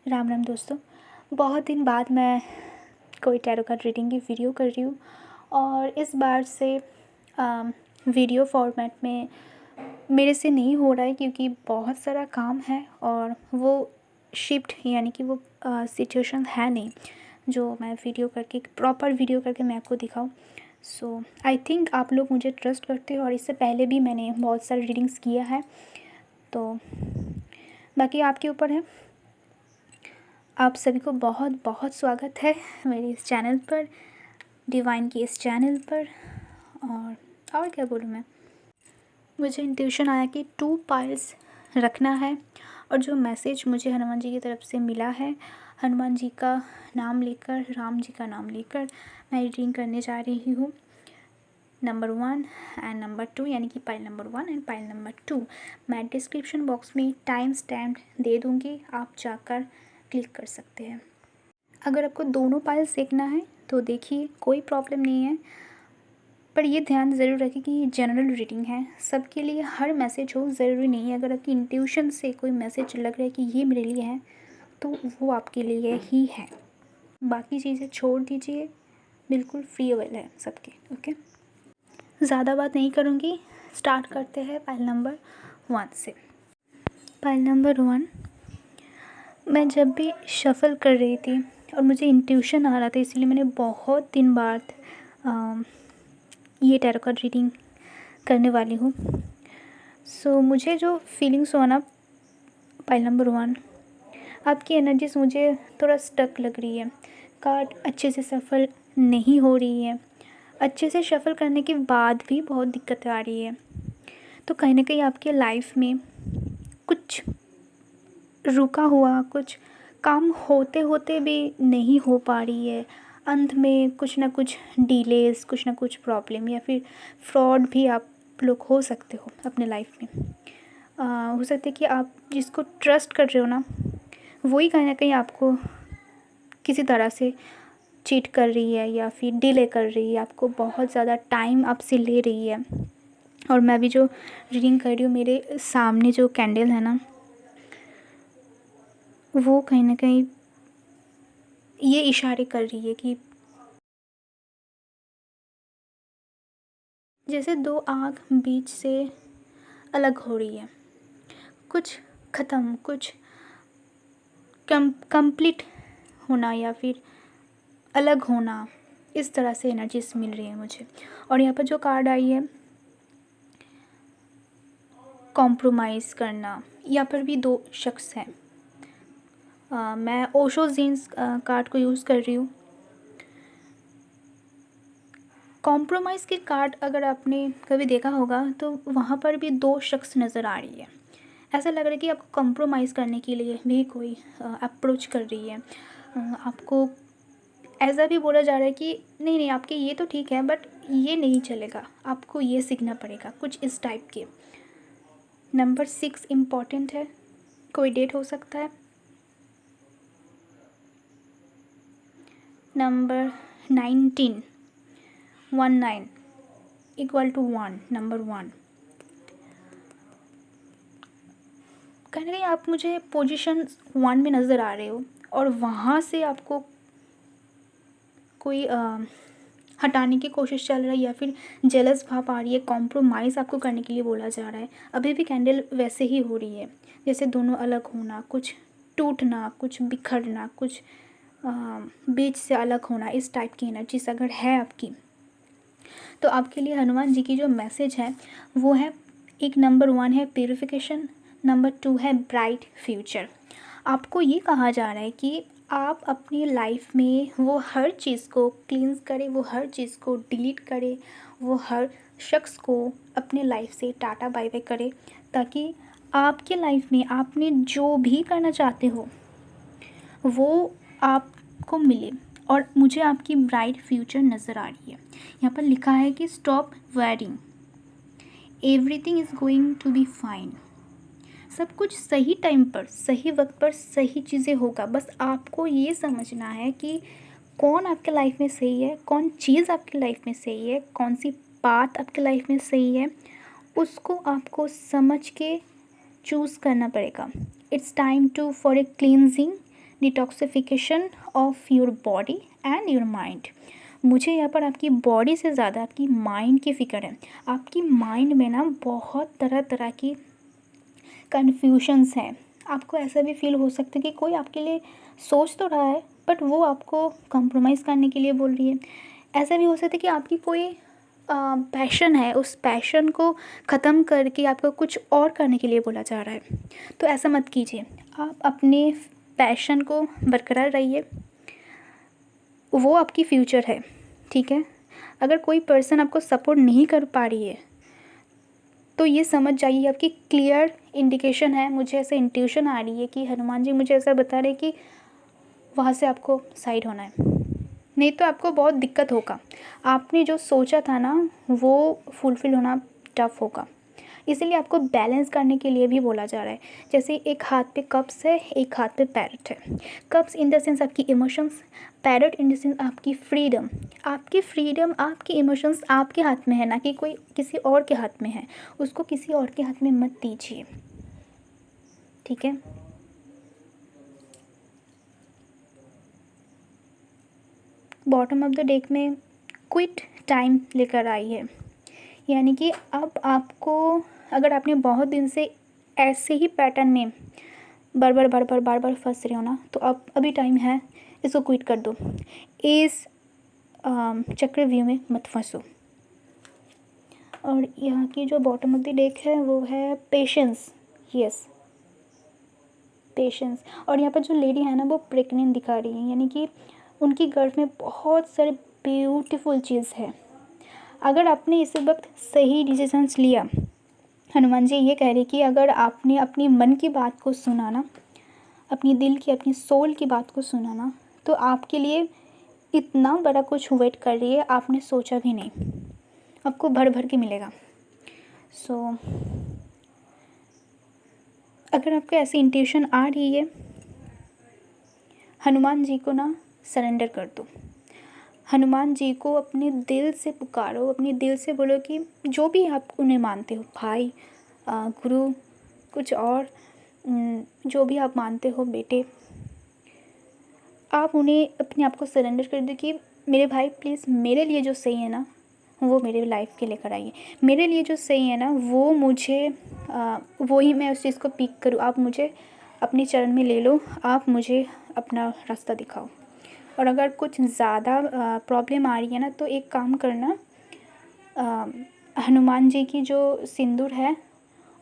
राम राम दोस्तों। बहुत दिन बाद मैं कोई टैरो कार्ड रीडिंग की वीडियो कर रही हूँ और इस बार से वीडियो फॉर्मेट में मेरे से नहीं हो रहा है क्योंकि बहुत सारा काम है और वो शिफ्ट यानी कि वो सिचुएशन है नहीं जो मैं वीडियो करके प्रॉपर वीडियो करके मैं आपको दिखाऊँ। सो आई थिंक आप लोग मुझे ट्रस्ट करते हो और इससे पहले भी मैंने बहुत सारे रीडिंग्स किया है, तो बाकी आपके ऊपर है। आप सभी को बहुत बहुत स्वागत है मेरे इस चैनल पर, डिवाइन की इस चैनल पर। और क्या बोलूँ मैं, मुझे इंट्यूशन आया कि 2 पाइल्स रखना है और जो मैसेज मुझे हनुमान जी की तरफ से मिला है, हनुमान जी का नाम लेकर, राम जी का नाम लेकर मैं रीडिंग करने जा रही हूँ। नंबर 1 एंड नंबर 2 यानी कि pile number 1 and pile number 2 मैं डिस्क्रिप्शन बॉक्स में टाइम स्टैम्प दे दूँगी, आप जाकर क्लिक कर सकते हैं। अगर आपको दोनों पाइल्स देखना है तो देखिए, कोई प्रॉब्लम नहीं है, पर ये ध्यान ज़रूर रखें कि ये जनरल रीडिंग है, सबके लिए हर मैसेज हो ज़रूरी नहीं है। अगर आपकी इंट्यूशन से कोई मैसेज लग रहा है कि ये मेरे लिए है तो वो आपके लिए ही है, बाकी चीज़ें छोड़ दीजिए, बिल्कुल फ्री अवेल है सबके। ओके, ज़्यादा बात नहीं करूँगी, स्टार्ट करते हैं पाइल नंबर 1 से। पाइल नंबर 1 मैं जब भी शफ़ल कर रही थी और मुझे इंट्यूशन आ रहा था, इसलिए मैंने बहुत दिन बाद ये टैरो कार्ड रीडिंग करने वाली हूँ। सो मुझे जो फीलिंग्स हुआ ना, पाइल नंबर 1 आपकी एनर्जीज मुझे थोड़ा स्टक लग रही है। कार्ड अच्छे से सफ़ल नहीं हो रही है, अच्छे से शफ़ल करने के बाद भी बहुत दिक्कतें आ रही है। तो कहीं ना कहीं आपके लाइफ में कुछ रुका हुआ, कुछ काम होते होते भी नहीं हो पा रही है, अंत में कुछ ना कुछ डिलेस, कुछ ना कुछ प्रॉब्लम या फिर फ्रॉड भी आप लोग हो सकते हो अपने लाइफ में। हो सकता है कि आप जिसको ट्रस्ट कर रहे हो ना, वही कहीं ना कहीं आपको किसी तरह से चीट कर रही है या फिर डिले कर रही है, आपको बहुत ज़्यादा टाइम आपसे ले रही है। और मैं भी जो रीडिंग कर रही हूँ, मेरे सामने जो कैंडल है ना, वो कहीं ना कहीं ये इशारे कर रही है कि जैसे 2 आँख बीच से अलग हो रही है, कुछ ख़त्म, कुछ कंप्लीट होना या फिर अलग होना, इस तरह से एनर्जीज मिल रही है मुझे। और यहाँ पर जो कार्ड आई है, कॉम्प्रोमाइज़ करना, यहाँ पर भी 2 शख्स हैं। मैं ओशो जीन्स कार्ड को यूज़ कर रही हूँ। कॉम्प्रोमाइज़ की कार्ड अगर आपने कभी देखा होगा तो वहाँ पर भी 2 शख्स नज़र आ रही है। ऐसा लग रहा है कि आपको कॉम्प्रोमाइज़ करने के लिए भी कोई अप्रोच कर रही है। आपको ऐसा भी बोला जा रहा है कि नहीं नहीं, आपके ये तो ठीक है बट ये नहीं चलेगा, आपको ये सीखना पड़ेगा, कुछ इस टाइप के। नंबर 6 इम्पॉर्टेंट है, कोई डेट हो सकता है। Number 19 19 equal to 1, number 1। कहीं ना कहीं आप मुझे पोजीशन 1 में नज़र आ रहे हो और वहाँ से आपको कोई हटाने की कोशिश चल रहा है या फिर जेलस भाव आ रही है, कॉम्प्रोमाइज़ आपको करने के लिए बोला जा रहा है। अभी भी कैंडल वैसे ही हो रही है, जैसे दोनों अलग होना, कुछ टूटना, कुछ बिखरना, कुछ बीच से अलग होना, इस टाइप की एनर्जीज अगर है आपकी, तो आपके लिए हनुमान जी की जो मैसेज है वो है, एक नंबर 1 है प्यूरिफिकेशन, नंबर 2 है ब्राइट फ्यूचर। आपको ये कहा जा रहा है कि आप अपनी लाइफ में वो हर चीज़ को क्लींस करें, वो हर चीज़ को डिलीट करें, वो हर शख्स को अपने लाइफ से टाटा बाय बाय करें, ताकि आपके लाइफ में आपने जो भी करना चाहते हो वो आपको मिले। और मुझे आपकी ब्राइट फ्यूचर नज़र आ रही है। यहाँ पर लिखा है कि stop worrying, everything is going to be fine. सब कुछ सही टाइम पर, सही वक्त पर सही चीज़ें होगा। बस आपको ये समझना है कि कौन आपके लाइफ में सही है, कौन चीज़ आपकी लाइफ में सही है, कौन सी बात आपके लाइफ में सही है, उसको आपको समझ के चूज़ करना पड़ेगा। It's time to for a cleansing, detoxification of your body and your mind. मुझे यहाँ पर आपकी बॉडी से ज़्यादा आपकी माइंड की फ़िक्र है। आपकी माइंड में ना बहुत तरह तरह की कन्फ्यूजन्स हैं। आपको ऐसा भी फील हो सकता है कि कोई आपके लिए सोच तो रहा है बट वो आपको कंप्रोमाइज़ करने के लिए बोल रही है। ऐसा भी हो सकता है कि आपकी कोई पैशन है, उस पैशन को ख़त्म करके आपको कुछ और करने के लिए बोला जा रहा है। तो ऐसा मत कीजिए, आप अपने पैशन को बरकरार रहिए, वो आपकी फ्यूचर है, ठीक है। अगर कोई पर्सन आपको सपोर्ट नहीं कर पा रही है तो ये समझ जाइए आपकी क्लियर इंडिकेशन है। मुझे ऐसा इंट्यूशन आ रही है कि हनुमान जी मुझे ऐसा बता रहे कि वहाँ से आपको साइड होना है, नहीं तो आपको बहुत दिक्कत होगा। आपने जो सोचा था ना वो फुलफ़िल होना टफ होगा। इसीलिए आपको बैलेंस करने के लिए भी बोला जा रहा है। जैसे एक हाथ पे कप्स है, एक हाथ पे पैरट है। कप्स इन द सेंस आपकी emotions, parrot in the sense आपकी फ्रीडम। आपकी फ्रीडम, आपकी इमोशंस आपके हाथ में है, ना कि कोई किसी और के हाथ में है। उसको किसी और के हाथ में मत दीजिए, ठीक है। बॉटम ऑफ द डेक में क्विट टाइम लेकर आई है, यानी कि अब आपको, अगर आपने बहुत दिन से ऐसे ही पैटर्न में बार बार फंस रहे हो ना, तो अब अभी टाइम है, इसको क्विट कर दो। इस चक्रव्यूह में मत फंसो। और यहाँ की जो बॉटम ऑफ द डेक है वो है पेशेंस, यस पेशेंस। और यहाँ पर जो लेडी है ना वो प्रेग्नेंट दिखा रही है, यानी कि उनकी गर्भ में बहुत सारे ब्यूटीफुल चीज़ है। अगर आपने इस वक्त सही डिसीजंस लिया, हनुमान जी ये कह रही कि अगर आपने अपनी मन की बात को सुना ना, अपनी दिल की, अपनी सोल की बात को सुना ना, तो आपके लिए इतना बड़ा कुछ वेट कर रही है, आपने सोचा भी नहीं, आपको भर भर के मिलेगा। सो अगर आपको ऐसी इंट्यूशन आ रही है, हनुमान जी को ना सरेंडर कर दो। हनुमान जी को अपने दिल से पुकारो, अपने दिल से बोलो कि जो भी आप उन्हें मानते हो, भाई, गुरु, कुछ और, जो भी आप मानते हो, बेटे, आप उन्हें अपने आप को सरेंडर कर दो कि मेरे भाई प्लीज़ मेरे लिए जो सही है ना वो मेरे लाइफ के लेकर आइए। मेरे लिए जो सही है ना वो मुझे वो ही मैं उस चीज़ को पिक करूँ। आप मुझे अपने चरण में ले लो, आप मुझे अपना रास्ता दिखाओ। और अगर कुछ ज़्यादा प्रॉब्लम आ रही है ना तो एक काम करना, हनुमान जी की जो सिंदूर है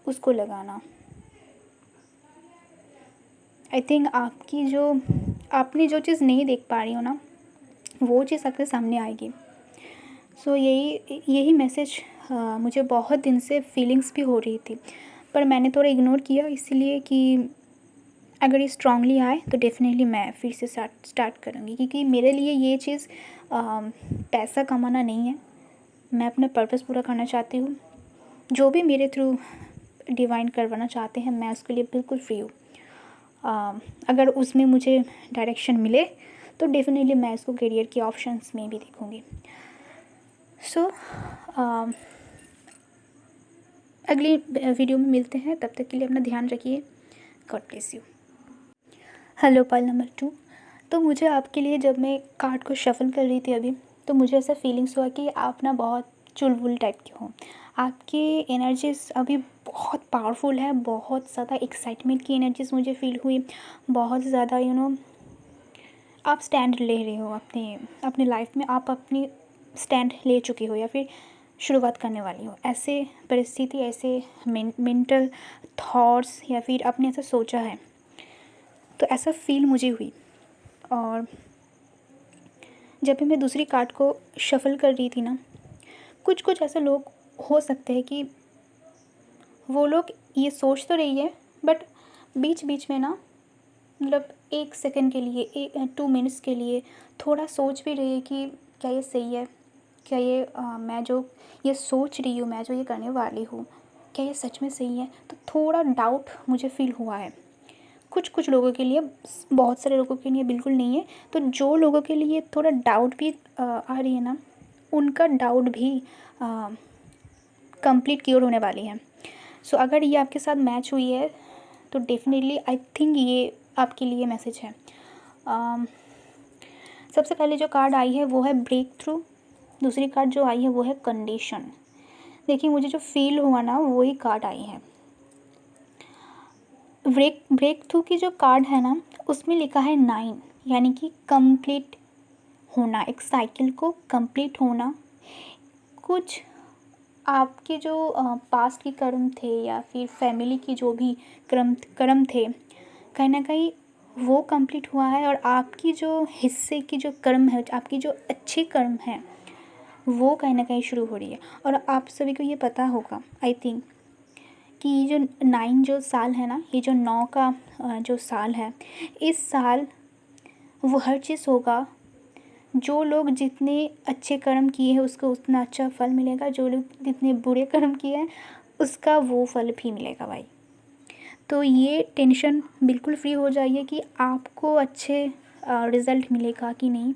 उसको लगाना। आई थिंक आपने जो चीज़ नहीं देख पा रही हो ना वो चीज़ आपके सामने आएगी। सो यही मैसेज मुझे बहुत दिन से फीलिंग्स भी हो रही थी, पर मैंने थोड़ा इग्नोर किया, इसलिए कि अगर ये स्ट्रांगली आए तो डेफिनेटली मैं फिर से स्टार्ट करूँगी, क्योंकि मेरे लिए ये चीज़ पैसा कमाना नहीं है। मैं अपना पर्पस पूरा करना चाहती हूँ। जो भी मेरे थ्रू डिवाइन करवाना चाहते हैं मैं उसके लिए बिल्कुल फ्री हूँ। अगर उसमें मुझे डायरेक्शन मिले तो डेफिनेटली मैं इसको करियर के ऑप्शंस में भी देखूँगी। सो अगली वीडियो में मिलते हैं, तब तक के लिए अपना ध्यान रखिए। God bless you. Hello Pal number 2। तो मुझे आपके लिए, जब मैं कार्ड को शफल कर रही थी अभी, तो मुझे ऐसा फीलिंग्स हुआ कि आप ना बहुत चुलबुल टाइप के हो। आपकी एनर्जीज अभी बहुत पावरफुल है, बहुत ज़्यादा एक्साइटमेंट की एनर्जीज मुझे फील हुई, बहुत ज़्यादा आप स्टैंड ले रहे हो अपनी लाइफ में, आप अपनी स्टैंड ले चुकी हो या फिर शुरुआत करने वाली हो। ऐसे परिस्थिति, ऐसे मेंटल थॉट्स या फिर आपने ऐसा सोचा है, तो ऐसा फील मुझे हुई। और जब भी मैं दूसरी कार्ड को शफल कर रही थी ना, कुछ ऐसे लोग हो सकते हैं कि वो लोग ये सोच तो रही है बट बीच बीच में ना, मतलब 1 सेकंड के लिए, 2 मिनट्स के लिए थोड़ा सोच भी रही है कि क्या ये सही है, क्या ये मैं जो ये सोच रही हूँ, मैं जो ये करने वाली हूँ, क्या ये सच में सही है। तो थोड़ा डाउट मुझे फील हुआ है। कुछ लोगों के लिए, बहुत सारे लोगों के लिए बिल्कुल नहीं है। तो जो लोगों के लिए थोड़ा डाउट भी आ रही है ना, उनका डाउट भी कंप्लीट क्योर होने वाली है। सो अगर ये आपके साथ मैच हुई है तो डेफिनेटली आई थिंक ये आपके लिए मैसेज है। सबसे पहले जो कार्ड आई है वो है ब्रेक थ्रू, दूसरी कार्ड जो आई है वो है कंडीशन। देखिए मुझे जो फील हुआ ना वही कार्ड आई है। ब्रेक थ्रू की जो कार्ड है ना उसमें लिखा है 9, यानी कि कंप्लीट होना, एक साइकिल को कंप्लीट होना। कुछ आपके जो पास्ट के कर्म थे या फिर फैमिली की जो भी कर्म थे, कहीं ना कहीं वो कंप्लीट हुआ है, और आपकी जो हिस्से की जो कर्म है, आपकी जो अच्छी कर्म है वो कहीं ना कहीं शुरू हो रही है। और आप सभी को ये पता होगा आई थिंक कि ये जो 9 जो साल है ना, ये जो 9 का जो साल है, इस साल वो हर चीज़ होगा। जो लोग जितने अच्छे कर्म किए हैं उसको उतना अच्छा फल मिलेगा, जो लोग जितने बुरे कर्म किए हैं उसका वो फल भी मिलेगा भाई। तो ये टेंशन बिल्कुल फ्री हो जाइए कि आपको अच्छे रिज़ल्ट मिलेगा कि नहीं।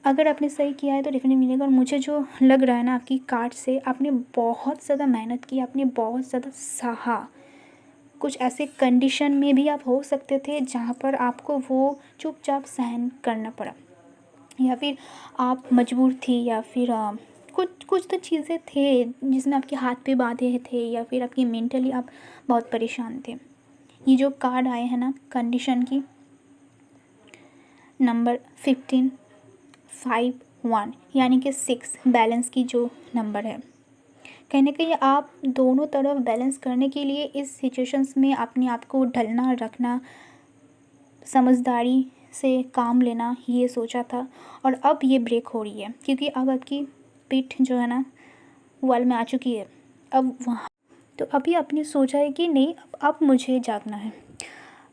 अगर आपने सही किया है तो डेफिनेटली मिलेगा। और मुझे जो लग रहा है ना आपकी कार्ड से, आपने बहुत ज़्यादा मेहनत की, आपने बहुत ज़्यादा सहा। कुछ ऐसे कंडीशन में भी आप हो सकते थे जहाँ पर आपको वो चुपचाप सहन करना पड़ा, या फिर आप मजबूर थी, या फिर कुछ कुछ तो चीज़ें थे जिसने आपके हाथ पे बांधे थे, या फिर आपकी मेंटली आप बहुत परेशान थे। ये जो कार्ड आए हैं ना कंडीशन की, नंबर 15, 5, 1 यानी कि 6 बैलेंस की जो नंबर है, कहीं ना कहीं आप दोनों तरफ बैलेंस करने के लिए इस सिचुएशंस में अपने आप को ढलना रखना, समझदारी से काम लेना ये सोचा था। और अब ये ब्रेक हो रही है क्योंकि अब आपकी पीठ जो है ना वॉल में आ चुकी है। अब वहाँ तो अभी आपने सोचा है कि नहीं, अब मुझे जागना है।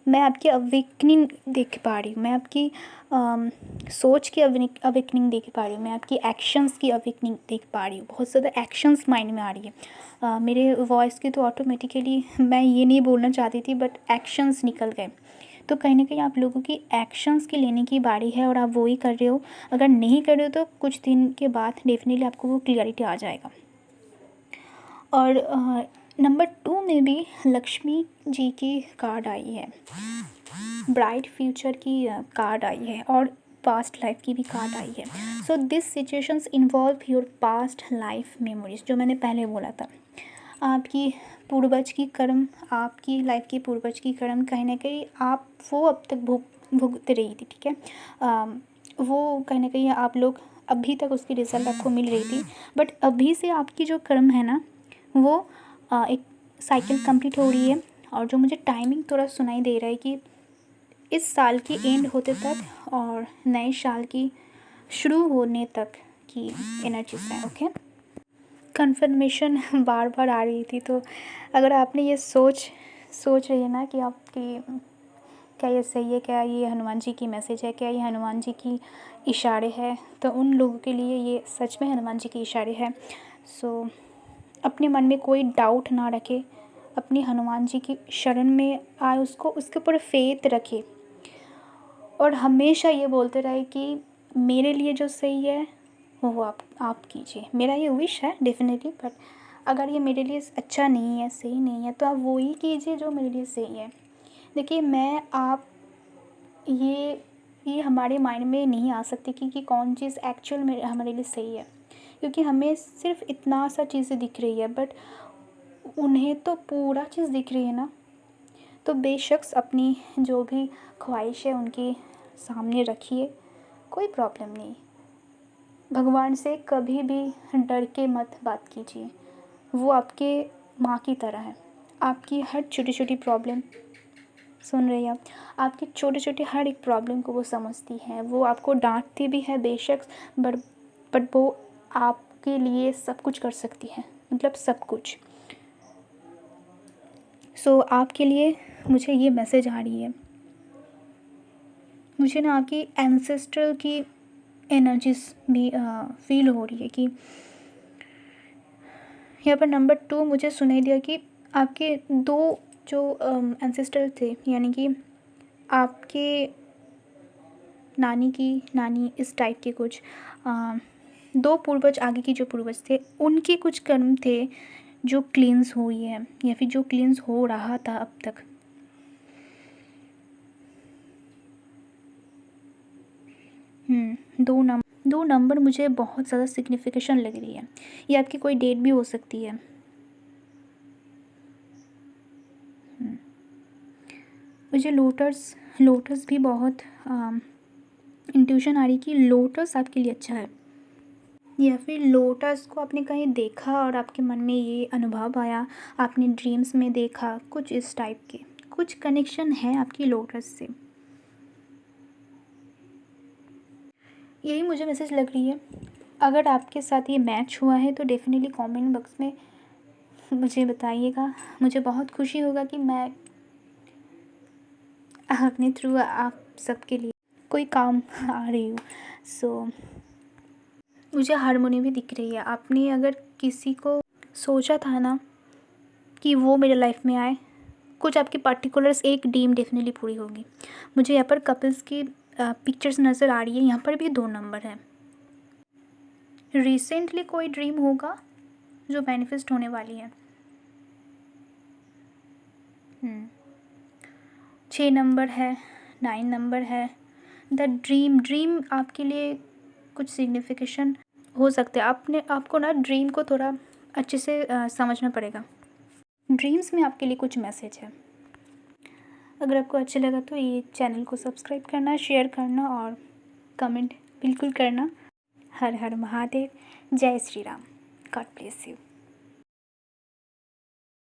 मैं आपकी अवेकनिंग देख पा रही हूँ, मैं आपकी सोच की अवेकनिंग देख पा रही हूँ, मैं आपकी एक्शंस की अवेकनिंग देख पा रही हूँ। बहुत ज़्यादा एक्शंस माइंड में आ रही है। मेरे वॉइस की तो ऑटोमेटिकली मैं ये नहीं बोलना चाहती थी बट एक्शंस निकल गए। तो कहीं ना कहीं आप लोगों की एक्शंस की लेने की बारी है और आप वो ही कर रहे हो। अगर नहीं कर रहे हो तो कुछ दिन के बाद डेफिनेटली आपको वो क्लियरिटी आ जाएगा। और नंबर 2 में भी लक्ष्मी जी की कार्ड आई है, ब्राइट फ्यूचर की कार्ड आई है, और पास्ट लाइफ की भी कार्ड आई है। So this situations involve your past life memories, जो मैंने पहले बोला था। आपकी पूर्वज की कर्म, आपकी लाइफ की पूर्वज की कर्म कहीं ना कहीं आप वो अब तक भुगत रही थी, ठीक है। वो कहीं ना कहीं आप लोग अभी तक उसकी रिज़ल्ट आपको मिल रही थी, बट अभी से आपकी जो कर्म है ना वो एक साइकिल कंप्लीट हो रही है। और जो मुझे टाइमिंग थोड़ा सुनाई दे रहा है कि इस साल की एंड होते तक और नए साल की शुरू होने तक की एनर्जीज है। ओके, कन्फर्मेशन बार बार आ रही थी। तो अगर आपने ये सोच रही है ना कि आपकी क्या ये सही है, क्या ये हनुमान जी की मैसेज है, क्या ये हनुमान जी की इशारे है, तो उन लोगों के लिए ये सच में हनुमान जी की इशारे है। सो अपने मन में कोई डाउट ना रखे, अपनी हनुमान जी की शरण में आए, उसको उसके ऊपर फेथ रखे, और हमेशा ये बोलते रहे कि मेरे लिए जो सही है वो आप कीजिए। मेरा ये विश है डेफिनेटली, बट अगर ये मेरे लिए अच्छा नहीं है, सही नहीं है, तो आप वो ही कीजिए जो मेरे लिए सही है। देखिए मैं आप ये हमारे माइंड में नहीं आ सकती कि कौन चीज़ एक्चुअल में हमारे लिए सही है, क्योंकि हमें सिर्फ इतना सा चीज़ें दिख रही है, बट उन्हें तो पूरा चीज़ दिख रही है ना। तो बेशक अपनी जो भी ख्वाहिश है उनके सामने रखिए, कोई प्रॉब्लम नहीं। भगवान से कभी भी डर के मत बात कीजिए, वो आपके माँ की तरह है। आपकी हर छोटी छोटी प्रॉब्लम सुन रही है, आपकी छोटे छोटे हर एक प्रॉब्लम को वो समझती है। वो आपको डांटती भी है बेशक, बट वो आपके लिए सब कुछ कर सकती है, मतलब सब कुछ। सो आपके लिए मुझे ये मैसेज आ रही है, मुझे ना आपकी एंसेस्ट्रल की एनर्जीज भी फील हो रही है कि यहाँ पर नंबर 2 मुझे सुनाई दिया कि आपके 2 जो एंसेस्टर थे, यानी कि आपके नानी की नानी, इस टाइप के कुछ 2 पूर्वज, आगे की जो पूर्वज थे उनके कुछ कर्म थे जो क्लींस हुई है या फिर जो क्लींस हो रहा था अब तक। दो नंबर मुझे बहुत ज़्यादा सिग्निफिकेशन लग रही है। ये आपकी कोई डेट भी हो सकती है। मुझे लोटस लोटस भी बहुत इंट्यूशन आ रही कि लोटस आपके लिए अच्छा है, या फिर लोटस को आपने कहीं देखा और आपके मन में ये अनुभव आया, आपने ड्रीम्स में देखा, कुछ इस टाइप के कुछ कनेक्शन है आपकी लोटस से। यही मुझे मैसेज लग रही है। अगर आपके साथ ये मैच हुआ है तो डेफिनेटली कमेंट बॉक्स में मुझे बताइएगा। मुझे बहुत खुशी होगा कि मैं अपने थ्रू आप सबके लिए कोई काम आ रही हूँ। सो मुझे हारमोनी भी दिख रही है। आपने अगर किसी को सोचा था ना कि वो मेरे लाइफ में आए, कुछ आपकी पर्टिकुलर्स एक ड्रीम डेफिनेटली पूरी होगी। मुझे यहाँ पर कपल्स की पिक्चर्स नज़र आ रही है। यहाँ पर भी 2 नंबर है। रिसेंटली कोई ड्रीम होगा जो मैनिफेस्ट होने वाली है। 6 नंबर है, 9 नंबर है। द ड्रीम आपके लिए कुछ सिग्निफिकेशन हो सकते हैं। आपको ना ड्रीम को थोड़ा अच्छे से समझना पड़ेगा। ड्रीम्स में आपके लिए कुछ मैसेज है। अगर आपको अच्छा लगा तो ये चैनल को सब्सक्राइब करना, शेयर करना और कमेंट बिल्कुल करना। हर हर महादेव। जय Shri Ram. God bless you.